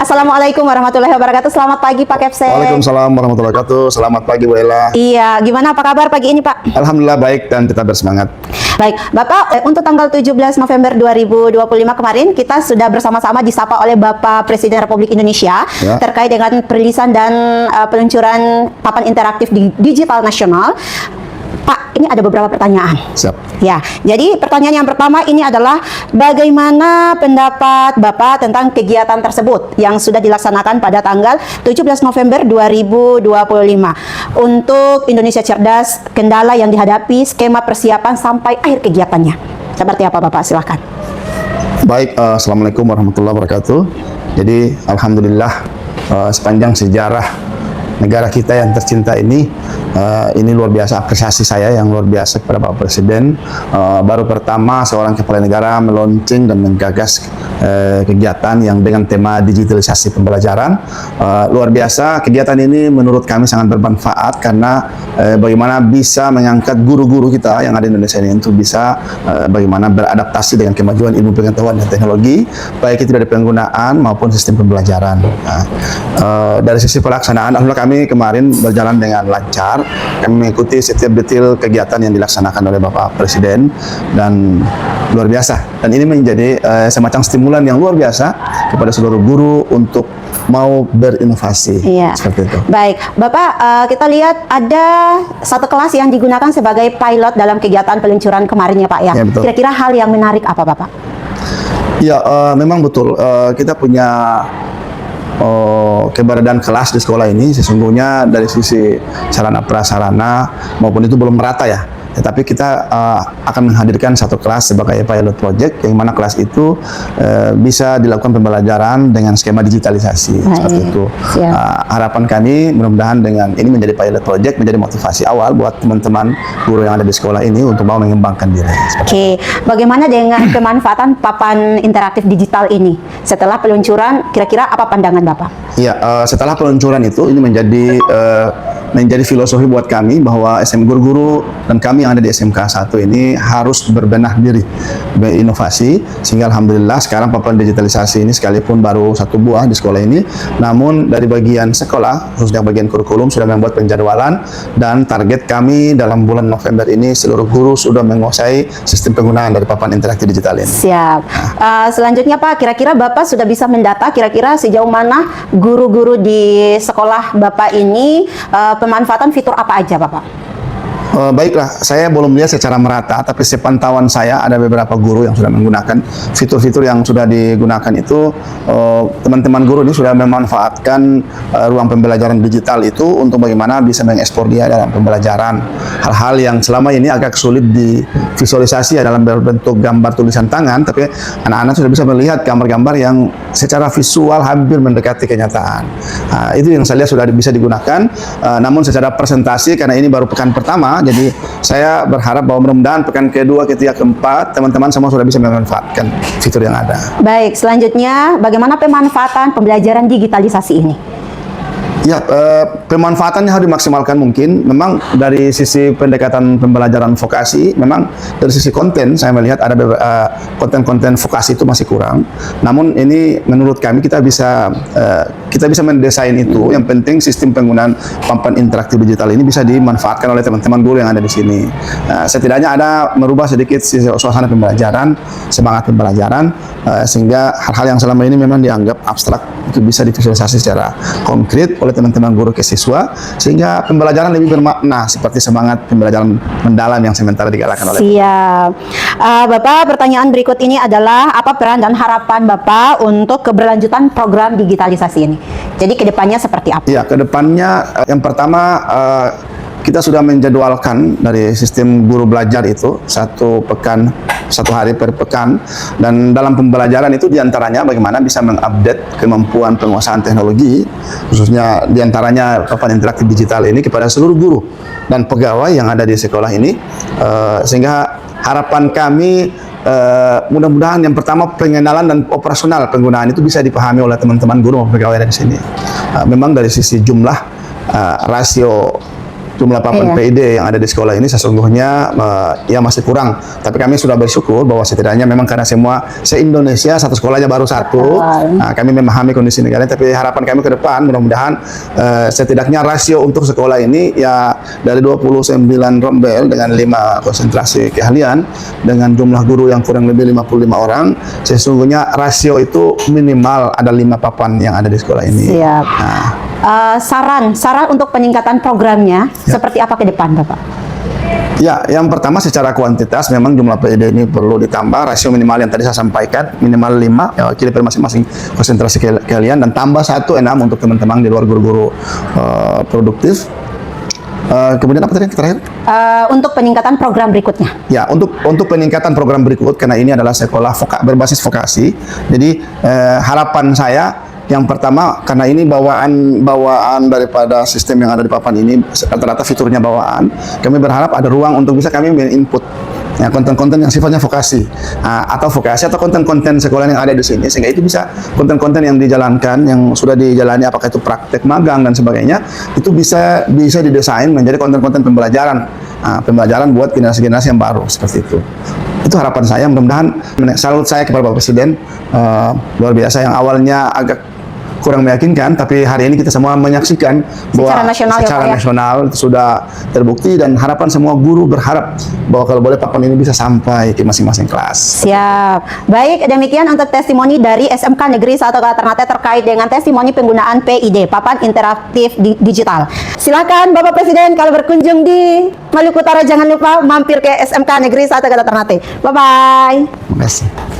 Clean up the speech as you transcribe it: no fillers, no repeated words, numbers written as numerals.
Assalamualaikum warahmatullahi wabarakatuh. Selamat pagi Pak Kepsen. Waalaikumsalam warahmatullahi wabarakatuh. Selamat pagi Bu Ella. Iya, gimana apa kabar pagi ini Pak? Alhamdulillah baik dan tetap bersemangat. Baik, Bapak, untuk tanggal 17 November 2025 kemarin kita sudah bersama-sama disapa oleh Bapak Presiden Republik Indonesia terkait dengan perilisan dan peluncuran papan interaktif digital nasional. Pak, ini ada beberapa pertanyaan. Siap. Ya, jadi pertanyaan yang pertama ini adalah bagaimana pendapat Bapak tentang kegiatan tersebut yang sudah dilaksanakan pada tanggal 17 November 2025 untuk Indonesia Cerdas, kendala yang dihadapi, skema persiapan sampai akhir kegiatannya. Seperti apa Bapak? Silahkan. Baik, Assalamualaikum warahmatullahi wabarakatuh. Jadi, Alhamdulillah sepanjang sejarah negara kita yang tercinta ini luar biasa apresiasi saya yang luar biasa kepada Bapak Presiden. Baru pertama seorang kepala negara meluncing dan menggagas kegiatan yang dengan tema digitalisasi pembelajaran. Luar biasa, kegiatan ini menurut kami sangat bermanfaat karena bagaimana bisa mengangkat guru-guru kita yang ada di Indonesia ini untuk bisa bagaimana beradaptasi dengan kemajuan ilmu pengetahuan dan teknologi, baik itu dari penggunaan maupun sistem pembelajaran. Dari sisi pelaksanaan, alhamdulillah kami kemarin berjalan dengan lancar. Kami mengikuti setiap detail kegiatan yang dilaksanakan oleh Bapak Presiden dan luar biasa. Dan ini menjadi semacam stimulan yang luar biasa kepada seluruh guru untuk mau berinovasi. Iya. Seperti itu. Baik, Bapak, kita lihat ada satu kelas yang digunakan sebagai pilot dalam kegiatan peluncuran kemarin ya Pak ya. Kira-kira hal yang menarik apa Bapak? Ya, memang betul. Kita punya keberadaan kelas di sekolah ini sesungguhnya dari sisi sarana prasarana maupun itu belum merata ya. Tetapi kita akan menghadirkan satu kelas sebagai pilot project yang mana kelas itu bisa dilakukan pembelajaran dengan skema digitalisasi. Seperti itu. Harapan kami mudah-mudahan dengan ini menjadi pilot project menjadi motivasi awal buat teman-teman guru yang ada di sekolah ini untuk mau mengembangkan diri. Oke, bagaimana dengan pemanfaatan papan interaktif digital ini setelah peluncuran? Kira-kira apa pandangan Bapak? Ya, setelah peluncuran itu ini menjadi filosofi buat kami bahwa guru-guru dan kami yang ada di SMK 1 ini harus berbenah diri, berinovasi, sehingga alhamdulillah sekarang papan digitalisasi ini sekalipun baru satu buah di sekolah ini, namun dari bagian sekolah, khususnya bagian kurikulum sudah membuat penjadwalan dan target kami dalam bulan November ini seluruh guru sudah menguasai sistem penggunaan dari papan interaktif digital ini. Siap. Selanjutnya Pak, kira-kira Bapak sudah bisa mendata kira-kira sejauh mana guru-guru di sekolah Bapak ini pemanfaatan fitur apa aja Bapak? Baiklah, saya belum lihat secara merata, tapi sepantauan saya ada beberapa guru yang sudah menggunakan fitur-fitur yang sudah digunakan itu. Teman-teman guru ini sudah memanfaatkan ruang pembelajaran digital itu untuk bagaimana bisa mengekspor dia dalam pembelajaran. Hal-hal yang selama ini agak sulit divisualisasi ya dalam bentuk gambar tulisan tangan, tapi anak-anak sudah bisa melihat gambar-gambar yang secara visual hampir mendekati kenyataan. Itu yang saya lihat sudah bisa digunakan, namun secara presentasi karena ini baru pekan pertama, jadi saya berharap bahwa mudah-mudahan pekan kedua, ketiga, keempat teman-teman semua sudah bisa memanfaatkan fitur yang ada. Baik, selanjutnya bagaimana pemanfaatan pembelajaran digitalisasi ini? Ya, pemanfaatannya harus dimaksimalkan mungkin. Memang dari sisi pendekatan pembelajaran vokasi, memang dari sisi konten saya melihat ada konten-konten vokasi itu masih kurang. Namun ini menurut kami kita bisa mendesain itu. Yang penting sistem penggunaan papan interaktif digital ini bisa dimanfaatkan oleh teman-teman guru yang ada di sini. Setidaknya ada merubah sedikit suasana pembelajaran, semangat pembelajaran, sehingga hal-hal yang selama ini memang dianggap abstrak itu bisa divisualisasi secara konkret oleh teman-teman guru ke siswa, sehingga pembelajaran lebih bermakna seperti semangat pembelajaran mendalam yang sementara digalakkan oleh. Siap. Bapak, pertanyaan berikut ini adalah apa peran dan harapan Bapak untuk keberlanjutan program digitalisasi ini? Jadi kedepannya seperti apa? Ya, kedepannya yang pertama kita sudah menjadwalkan dari sistem guru belajar itu satu hari per pekan, dan dalam pembelajaran itu diantaranya bagaimana bisa mengupdate kemampuan penguasaan teknologi, khususnya diantaranya papan interaktif digital ini kepada seluruh guru dan pegawai yang ada di sekolah ini, sehingga harapan kami mudah-mudahan yang pertama pengenalan dan operasional penggunaan itu bisa dipahami oleh teman-teman guru maupun pegawai dari sini. Memang dari sisi jumlah rasio jumlah papan Iya. PID yang ada di sekolah ini sesungguhnya ya masih kurang. Tapi kami sudah bersyukur bahwa setidaknya memang karena semua se-Indonesia satu sekolahnya baru satu. Betul. Nah, kami memahami kondisi negara, tapi harapan kami ke depan mudah-mudahan setidaknya rasio untuk sekolah ini ya dari 29 rombel dengan 5 konsentrasi keahlian dengan jumlah guru yang kurang lebih 55 orang, sesungguhnya rasio itu minimal ada 5 papan yang ada di sekolah ini. Siap. Nah, Saran untuk peningkatan programnya seperti apa ke depan, Bapak? ya, yang pertama secara kuantitas memang jumlah PID ini perlu ditambah, rasio minimal yang tadi saya sampaikan minimal 5 ya, wakili per masing-masing konsentrasi keahlian dan tambah 1 6 untuk teman-teman di luar guru-guru produktif. Kemudian apa tadi yang terakhir? Untuk peningkatan program berikutnya. Ya, untuk peningkatan program berikut karena ini adalah sekolah berbasis vokasi. Jadi harapan saya yang pertama karena ini bawaan daripada sistem yang ada di papan ini rata-rata fiturnya bawaan, kami berharap ada ruang untuk bisa kami input ya, konten-konten yang sifatnya vokasi atau konten-konten sekolah yang ada di sini, sehingga itu bisa konten-konten yang dijalankan yang sudah dijalani apakah itu praktek magang dan sebagainya itu bisa didesain menjadi konten-konten pembelajaran buat generasi-generasi yang baru seperti itu. Itu harapan saya, mudah-mudahan salut saya kepada Bapak Presiden luar biasa yang awalnya agak kurang meyakinkan, tapi hari ini kita semua menyaksikan bahwa secara nasional itu sudah terbukti dan harapan semua guru berharap bahwa kalau boleh papan ini bisa sampai ke masing-masing kelas. Siap. Baik, demikian untuk testimoni dari SMK Negeri 1 Kota Ternate terkait dengan testimoni penggunaan PID, papan interaktif digital. Silakan Bapak Presiden kalau berkunjung di Maluku Utara jangan lupa mampir ke SMK Negeri 1 Kota Ternate. Bye-bye. Terima kasih.